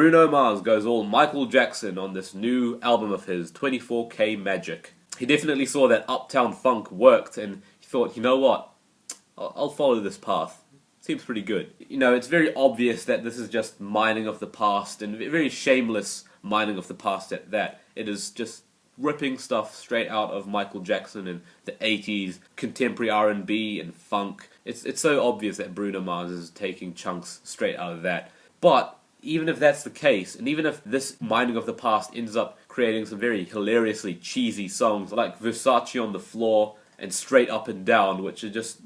Bruno Mars goes all Michael Jackson on this new album of his, 24K Magic. He definitely saw that Uptown Funk worked and he thought, you know what, I'll follow this path. Seems pretty good. You know, it's very obvious that this is just mining of the past, and very shameless mining of the past at that. It is just ripping stuff straight out of Michael Jackson and the 80s, contemporary R&B and funk. It's so obvious that Bruno Mars is taking chunks straight out of that. But even if that's the case, and even if this mining of the past ends up creating some very hilariously cheesy songs like Versace on the Floor and Straight Up and Down, which are just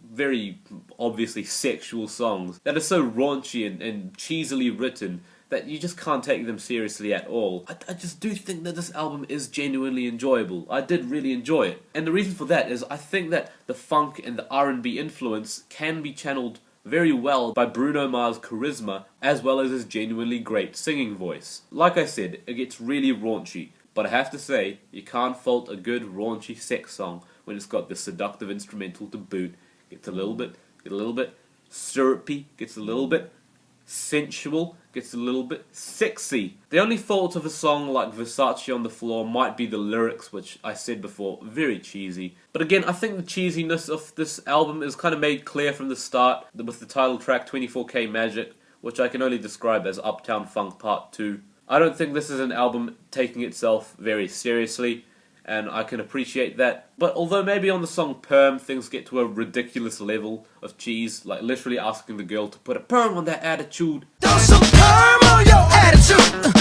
very obviously sexual songs that are so raunchy and cheesily written that you just can't take them seriously at all. I just do think that this album is genuinely enjoyable. I did really enjoy it. And the reason for that is I think that the funk and the R&B influence can be channeled very well by Bruno Mars' charisma as well as his genuinely great singing voice. Like I said, it gets really raunchy, but I have to say, you can't fault a good raunchy sex song when it's got the seductive instrumental to boot. Gets a little bit syrupy, gets a little bit sensual, gets a little bit sexy. The only fault of a song like Versace on the Floor might be the lyrics, which I said before, very cheesy. But again, I think the cheesiness of this album is kind of made clear from the start with the title track 24K Magic, which I can only describe as Uptown Funk Part 2. I don't think this is an album taking itself very seriously, and I can appreciate that. But although maybe on the song Perm things get to a ridiculous level of cheese, like literally asking the girl to put a perm on that attitude. Throw some perm on your attitude.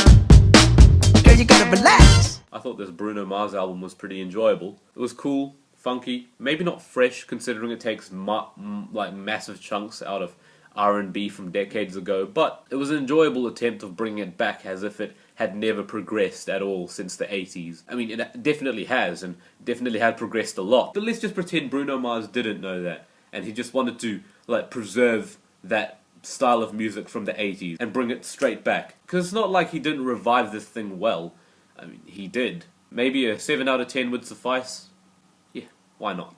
Girl, you gotta relax. I thought this Bruno Mars album was pretty enjoyable. It was cool, funky, maybe not fresh considering it takes like massive chunks out of R&B from decades ago, but it was an enjoyable attempt of bringing it back as if it had never progressed at all since the 80s. I mean, it definitely has, and definitely had progressed a lot. But let's just pretend Bruno Mars didn't know that, and he just wanted to, like, preserve that style of music from the 80s and bring it straight back. Because it's not like he didn't revive this thing well. I mean, he did. Maybe a 7 out of 10 would suffice. Yeah, why not?